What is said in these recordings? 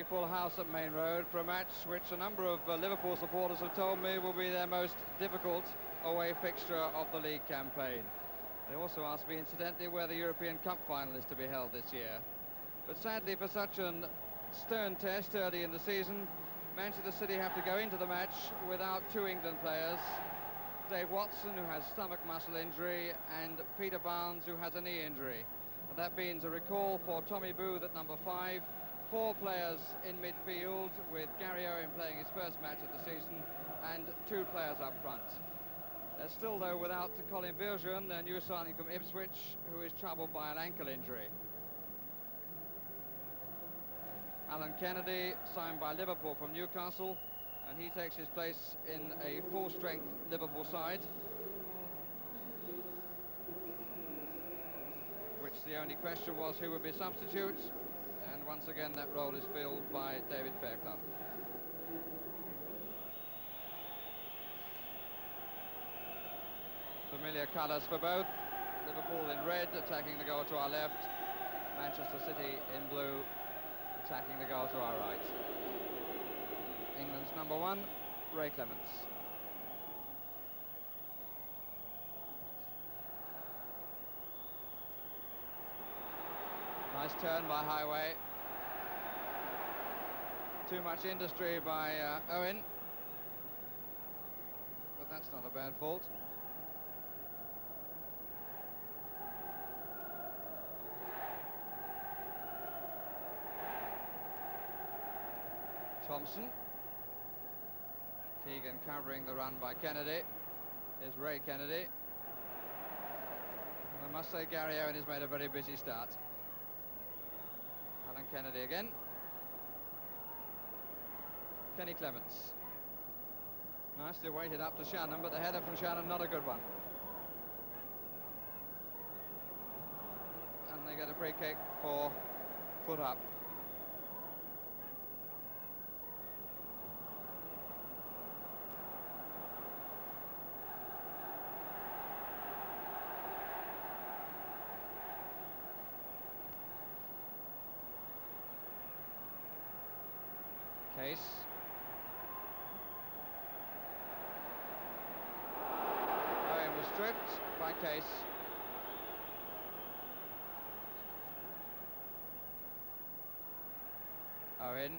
Full house at Maine Road for a match which a number of Liverpool supporters have told me will be their most difficult away fixture of the league campaign. They also asked me, incidentally, where the European Cup final is to be held this year. But sadly, for such an stern test early in the season, Manchester City have to go into the match without two England players, Dave Watson, who has stomach muscle injury, and Peter Barnes, who has a knee injury. And that means a recall for Tommy Booth at number 5, 4 players in midfield, with Gary Owen playing his first match of the season, and 2 players up front. They're still, though, without Colin Virgin, their new signing from Ipswich, who is troubled by an ankle injury. Alan Kennedy, signed by Liverpool from Newcastle, and he takes his place in a full-strength Liverpool side, which the only question was who would be substitute. And once again, that role is filled by David Fairclough. Familiar colours for both. Liverpool in red, attacking the goal to our left. Manchester City in blue, attacking the goal to our right. England's number 1, Ray Clemence. Nice turn by Highway. Too much industry by Owen. But that's not a bad fault. Thompson. Keegan covering the run by Kennedy. Here's Ray Kennedy. And I must say Gary Owen has made a very busy start. Alan Kennedy again. Kenny Clements. Nicely weighted up to Shannon, but the header from Shannon, not a good one. And they get a free kick for foot up. Case. Owen was stripped by Case. Owen.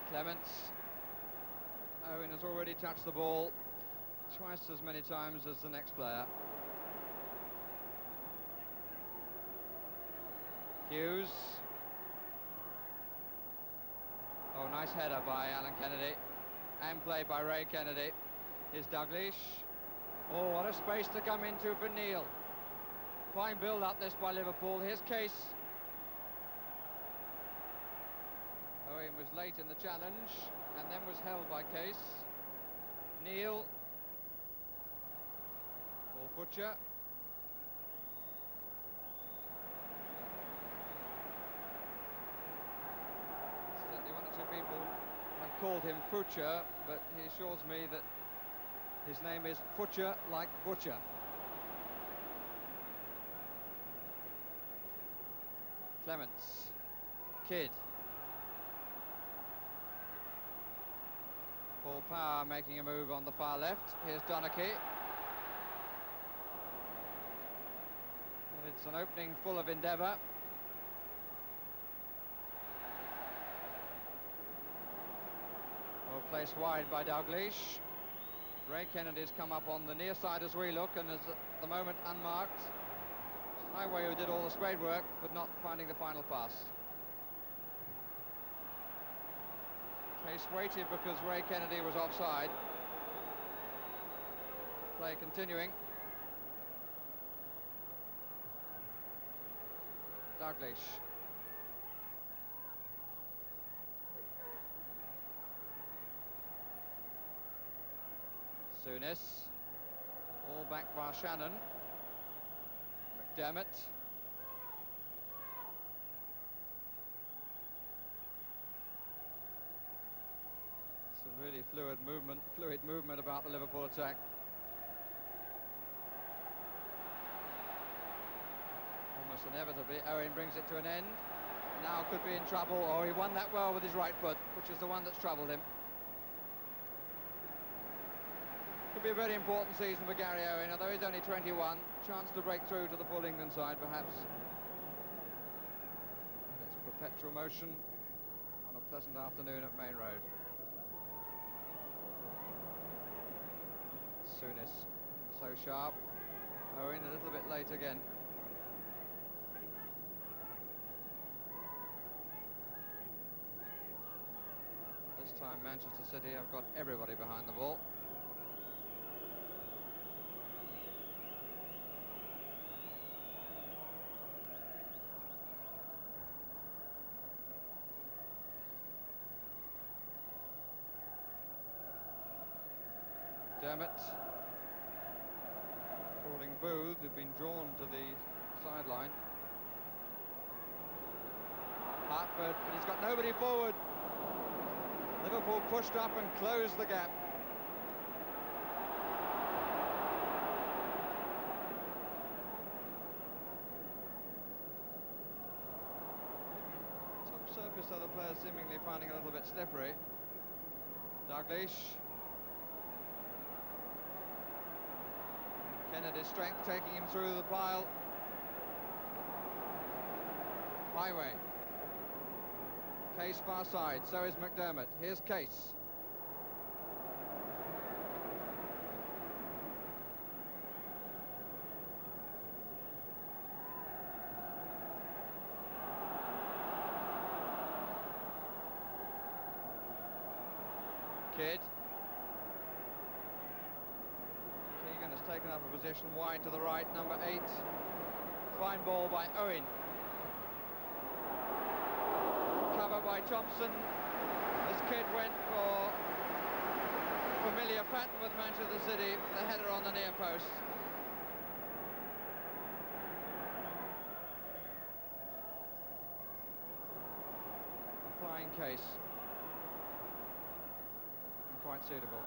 Clements. Owen has already touched the ball twice as many times as the next player. Hughes. Oh, nice header by Alan Kennedy, and play by Ray Kennedy. Here's Dalglish. Oh, what a space to come into for Neil. Fine build-up this by Liverpool. Here's Case. Owen was late in the challenge, and then was held by Case. Neil. Paul Butcher. One or two people have called him Butcher, but he assures me that his name is Butcher like Butcher. Clements. Kidd. Paul Power making a move on the far left. Here's Donachie. And it's an opening full of endeavour. Placed wide by Dalglish. Ray Kennedy's come up on the near side as we look, and is at the moment unmarked. Highway, who did all the spade work, but not finding the final pass. Case waited because Ray Kennedy was offside. Play continuing. Dalglish. Souness, all back by Shannon. McDermott. Some really fluid movement about the Liverpool attack. course, inevitably, Owen brings it to an end. Now could be in trouble, or he won that well with his right foot, which is the one that's troubled him. Could be a very important season for Gary Owen, although he's only 21. Chance to break through to the full England side, perhaps. And it's perpetual motion on a pleasant afternoon at Maine Road. Souness so sharp. Owen a little bit late again. This time Manchester City have got everybody behind the ball. Dermot calling Booth, who'd been drawn to the sideline. Hartford, but he's got nobody forward. Liverpool pushed up and closed the gap. Top surface, though, the players seemingly finding a little bit slippery. Dalglish. Kennedy's strength taking him through the pile. Highway. Case far side, so is McDermott. Here's Case. Kidd. Keegan has taken up a position wide to the right, number 8. Fine ball by Owen. Cover by Thompson, as Kidd went for familiar pattern with Manchester City, the header on the near post. A flying Case. And quite suitable.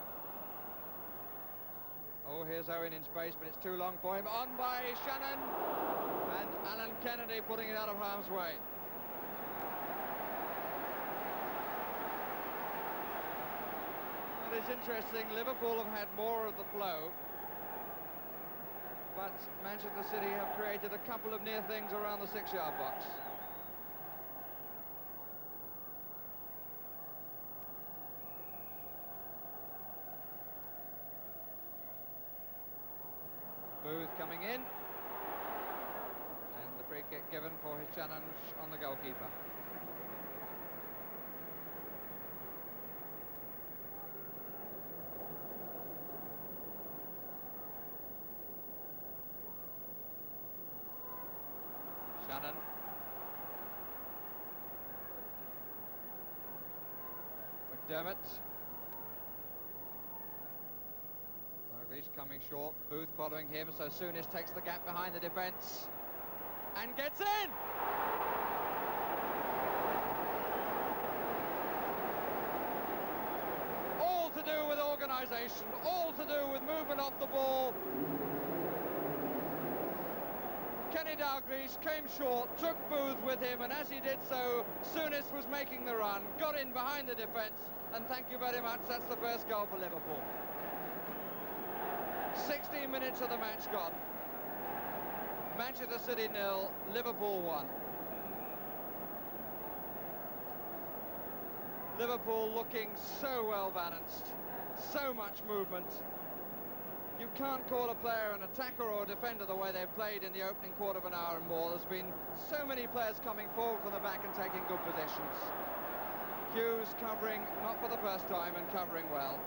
Oh, here's Owen in space, but it's too long for him. On by Shannon, and Alan Kennedy putting it out of harm's way. It's interesting, Liverpool have had more of the flow, but Manchester City have created a couple of near things around the 6-yard box. Booth coming in, and the free kick given for his challenge on the goalkeeper. Shannon. McDermott. Dalglish coming short. Booth following him, so Souness takes the gap behind the defence and gets in! All to do with organisation, all to do with movement off the ball. Kenny Dalglish came short, took Booth with him, and as he did so, Souness was making the run, got in behind the defence, and thank you very much, that's the first goal for Liverpool. 16 minutes of the match gone. Manchester City 0, Liverpool 1. Liverpool looking so well balanced, so much movement. You can't call a player an attacker or a defender the way they've played in the opening quarter of an hour and more. There's been so many players coming forward from the back and taking good positions. Hughes covering, not for the first time, and covering well.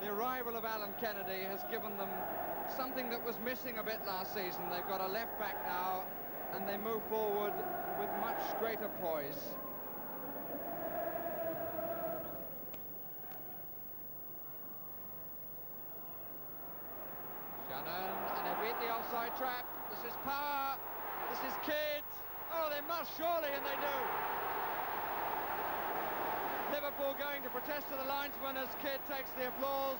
The arrival of Alan Kennedy has given them something that was missing a bit last season. They've got a left back now, and they move forward with much greater poise. Shannon, and they beat the offside trap. This is Power, this is Kidd. Oh, they must surely, and they do. Liverpool going to protest to the linesman as Kidd takes the applause.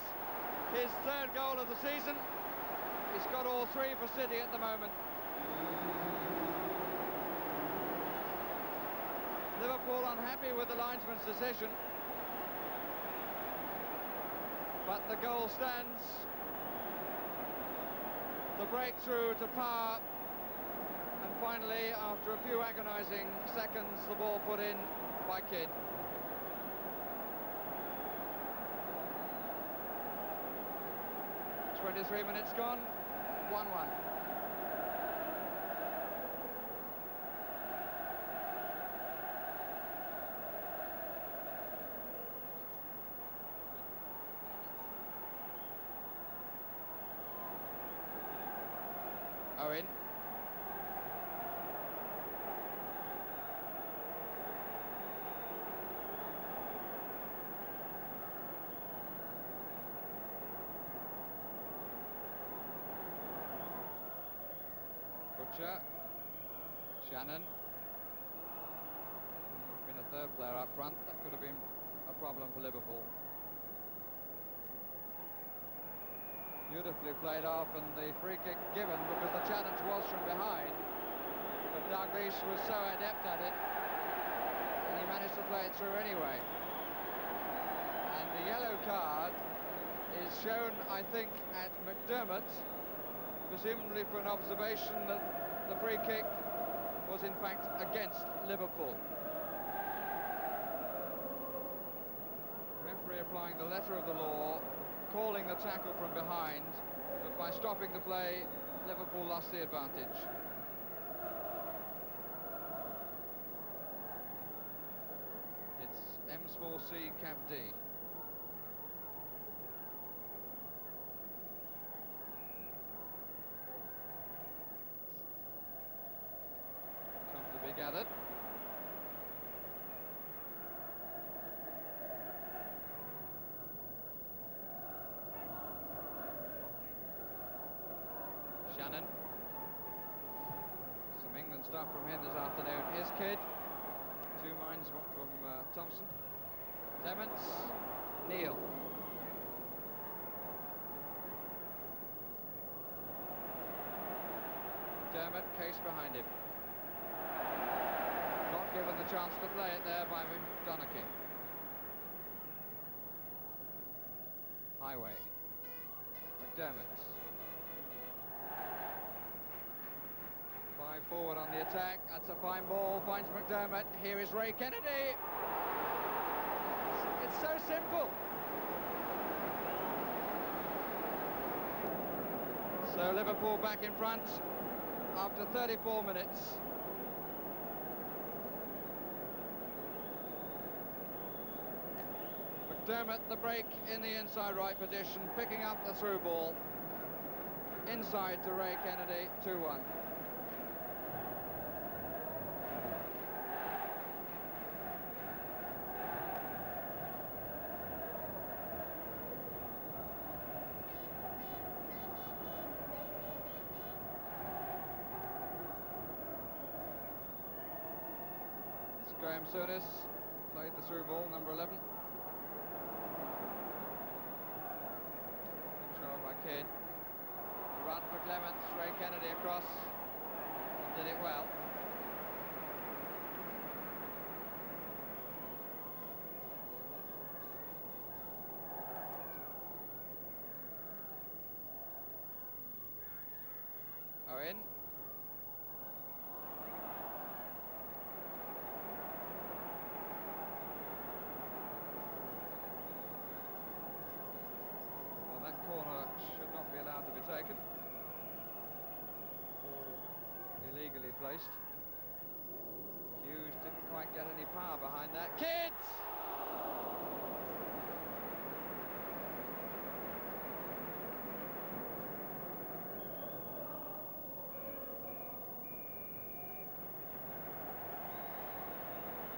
His 3rd goal of the season. He's got all three for City at the moment. Liverpool unhappy with the linesman's decision, but the goal stands. The breakthrough to power, and finally, after a few agonising seconds, the ball put in by Kidd. "23 minutes gone, 1-1. Owen. Butcher. Shannon. Been a third player up front. That could have been a problem for Liverpool. Beautifully played off, and the free kick given because the challenge was from behind. But Dalglish was so adept at it, and he managed to play it through anyway. And the yellow card is shown, I think, at McDermott, presumably for an observation that the free kick was in fact against Liverpool. Referee applying the letter of the law, calling the tackle from behind, but by stopping the play, Liverpool lost the advantage. It's M-C cap D. Come to be gathered. Shannon. Some England stuff from him this afternoon. Here's Kidd. Two minds from Thompson. Clements. Neal. Dermot, Case behind him. Not given the chance to play it there by Donachie. Highway. McDermott. Five forward on the attack. That's a fine ball. Finds McDermott. Here is Ray Kennedy. It's so simple. So Liverpool back in front after 34 minutes. McDermott, the break in the inside right position, picking up the through ball. Inside to Ray Kennedy, 2-1. Graham Souness played the through ball, number 11. Control by Kidd. The run for Clements, Ray Kennedy across, and did it well. Owen. Corner should not be allowed to be taken. Illegally placed. Hughes didn't quite get any power behind that. Kidd!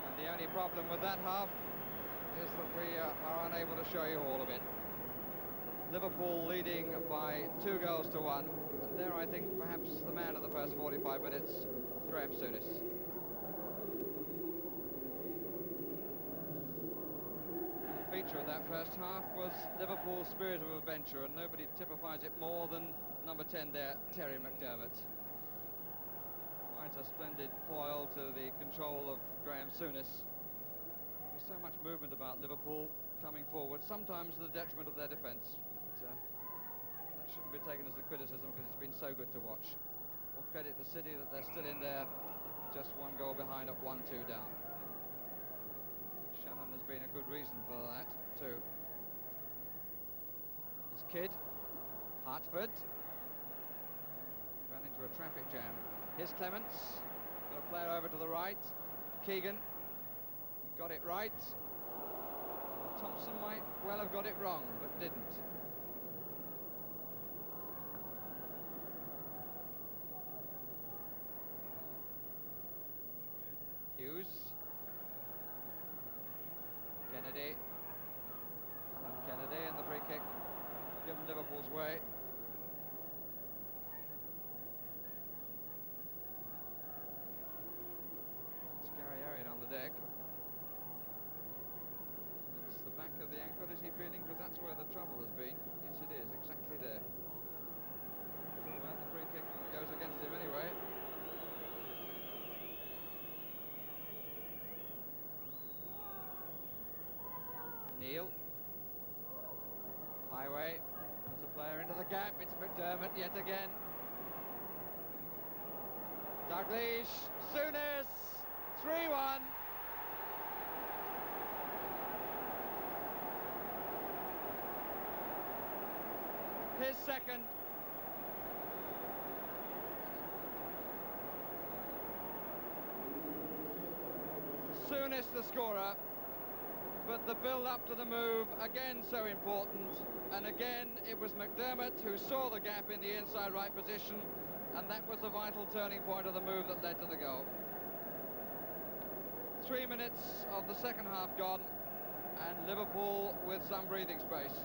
And the only problem with that half is that we are unable to show you all of it. Liverpool leading by 2-1, and there I think perhaps the man of the first 45 minutes, Graham Souness. The feature of that first half was Liverpool's spirit of adventure, and nobody typifies it more than number 10 there, Terry McDermott. Quite a splendid foil to the control of Graham Souness. There's so much movement about Liverpool coming forward, sometimes to the detriment of their defence. But that shouldn't be taken as a criticism because it's been so good to watch. More credit to City that they're still in there, just one goal behind at 1-2 down. Shannon has been a good reason for that too. It's Kidd, Hartford, ran into a traffic jam. Here's Clements, got a player over to the right. Keegan, got it right. Thompson might well have got it wrong, but didn't. Hughes, Kennedy, Alan Kennedy, and the free kick given Liverpool's way. It's Gary Owen on the deck. It's the back of the ankle, is he feeling? Because that's where the trouble has been. Yes, it is, exactly there. Well, the free kick goes against him anyway. Neil. Highway. There's a player into the gap. It's McDermott yet again. Dalglish. Souness. 3-1. His second. Souness the scorer. But the build-up to the move, again so important, and again it was McDermott who saw the gap in the inside right position, and that was the vital turning point of the move that led to the goal. 3 minutes of the second half gone, and Liverpool with some breathing space.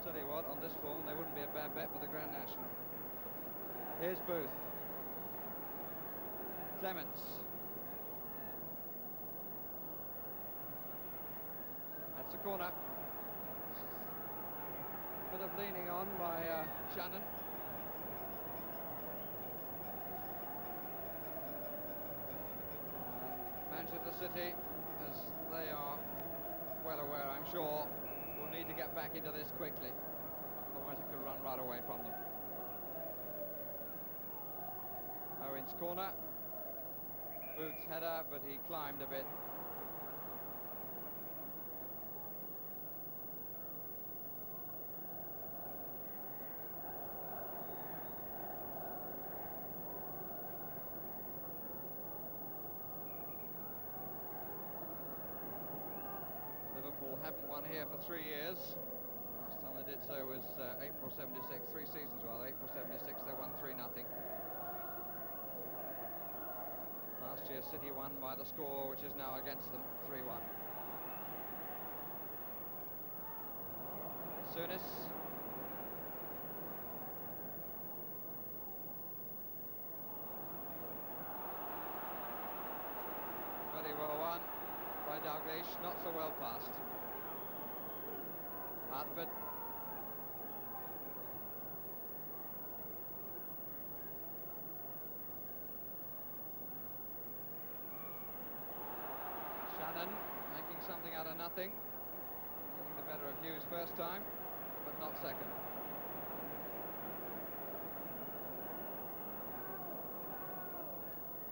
Tell you what, on this form they wouldn't be a bad bet for the Grand National. Here's Booth. Clements. That's a corner. Bit of leaning on by Shannon. And Manchester City, as they are well aware, I'm sure, will need to get back into this quickly, otherwise it could run right away from them. Owen's corner, Booth's header, but he climbed a bit. Liverpool haven't won here for 3 years. Last time they did so was April 76, 3 seasons rather. April 76 they won 3-0. Last year City won by the score which is now against them, 3-1. Souness. Very well won by Dalglish, not so well passed. Hartford. Shannon making something out of nothing. Getting the better of Hughes first time, but not second.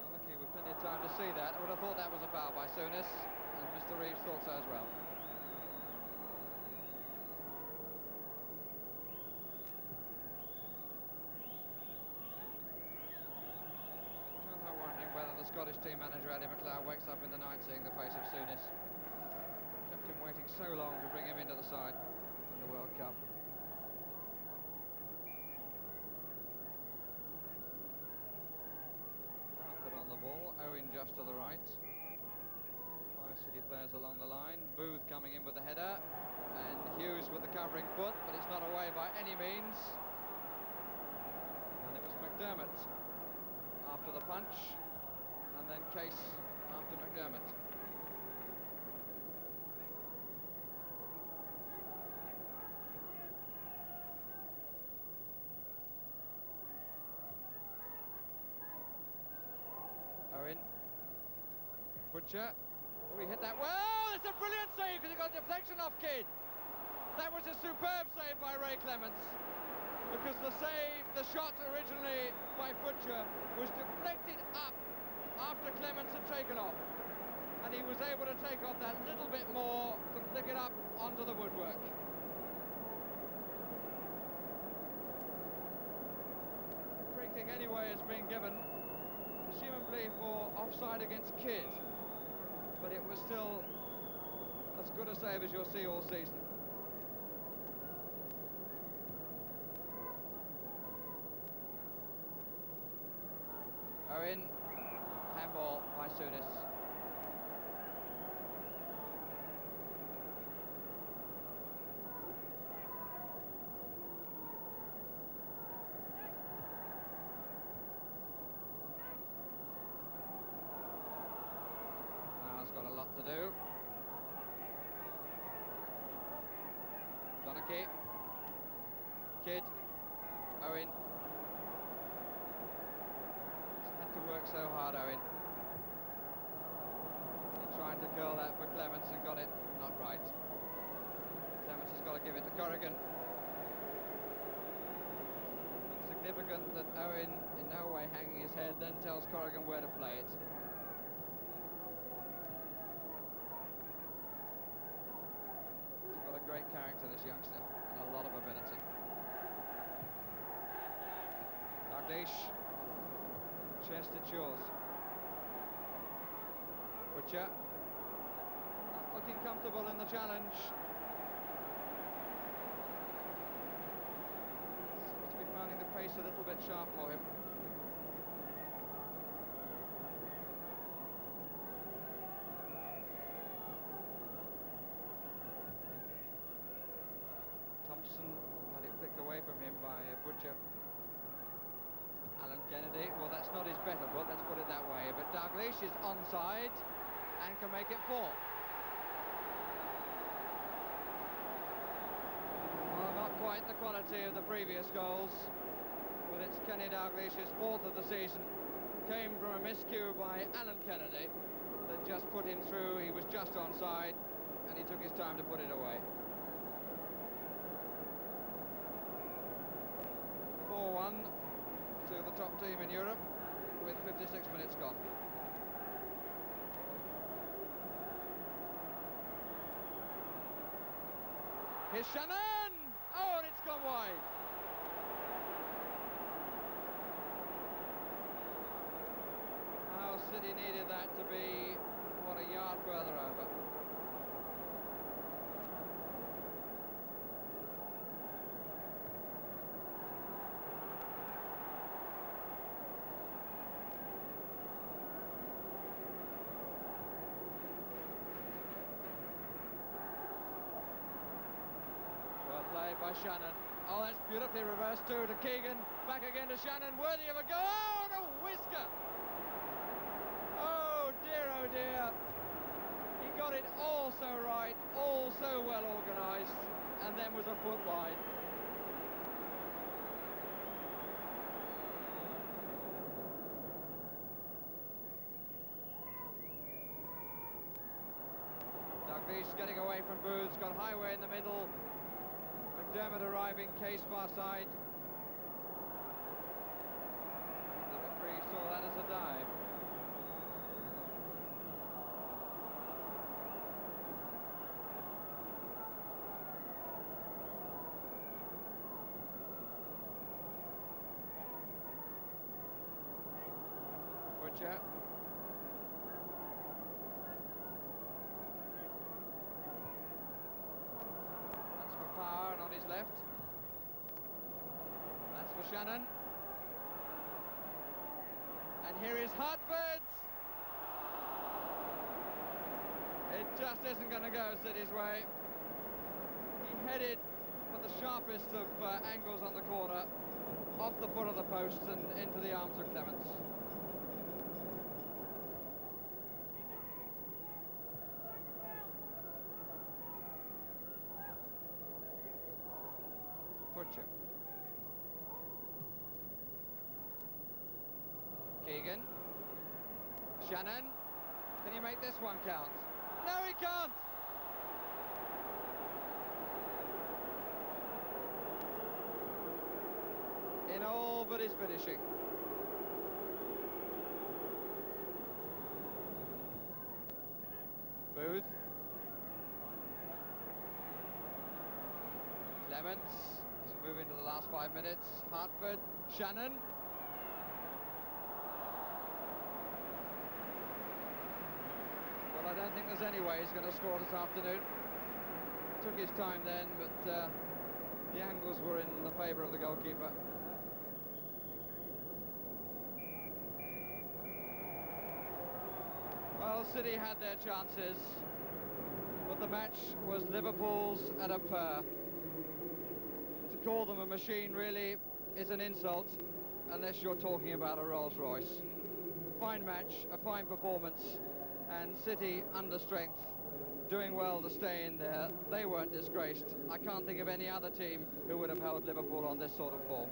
Unlucky with plenty of time to see that. I would have thought that was a foul by Souness, and Mr. Reeves thought so as well. Scottish team manager Eddie McLeod wakes up in the night seeing the face of Souness. Kept him waiting so long to bring him into the side in the World Cup. Hartford on the ball, Owen just to the right. 5 City players along the line. Booth coming in with the header, and Hughes with the covering foot, but it's not away by any means. And it was McDermott after the punch. and then Case after McDermott. Owen. Butcher. Oh, he hit that well! It's a brilliant save because he got deflection off Kidd. That was a superb save by Ray Clements, because the shot originally by Butcher was deflected up after Clements had taken off, and he was able to take off that little bit more to flick it up onto the woodwork. Free kick anyway has been given, presumably for offside against Kidd, but it was still as good a save as you'll see all season. Owen, handball by Souness. Now he's got a lot to do. Donachie, Kidd, Owen. To work so hard, Owen. He tried to curl that for Clements and got it not right. Clements has got to give it to Corrigan. It's significant that Owen, in no way hanging his head, then tells Corrigan where to play it. He's got a great character, this youngster, and a lot of ability. Dalglish. Chest at yours. Butcher not looking comfortable in the challenge. Seems to be finding the pace a little bit sharp for him. Thompson had it flicked away from him by Butcher. Alan Kennedy, well, that's not his better foot, let's put it that way, but Dalglish is onside and can make it 4. Well, not quite the quality of the previous goals, but it's Kenny Dalglish's 4th of the season. Came from a miscue by Alan Kennedy that just put him through. He was just onside and he took his time to put it away. 4-1 to the top team in Europe with 56 minutes gone. Here's Shannon! Oh, and it's gone wide. Now City needed that to be, what, a yard further over. By Shannon. Oh, that's beautifully reversed too to Keegan. Back again to Shannon, worthy of a go. Oh, and a whisker. Oh dear, he got it all so right, all so well organised, and then was a foot wide. Dalglish getting away from Booths, got Highway in the middle. McDermott arriving, Case far side. The referee saw that as a dive. Butcher. Power and on his left. That's for Shannon. And here is Hartford. It just isn't going to go City's way. He headed for the sharpest of angles on the corner, off the foot of the post and into the arms of Clements. Butcher. Keegan. Shannon. Can he make this one count? No, he can't! In all but his finishing. Booth. Clements, as we move into the last 5 minutes. Hartford, Shannon. Well, I don't think there's any way he's going to score this afternoon. Took his time then, but the angles were in the favour of the goalkeeper. Well, City had their chances, but the match was Liverpool's at a pair. To call them a machine really is an insult, unless you're talking about a Rolls-Royce. Fine match, a fine performance, and City under strength, doing well to stay in there. They weren't disgraced. I can't think of any other team who would have held Liverpool on this sort of form.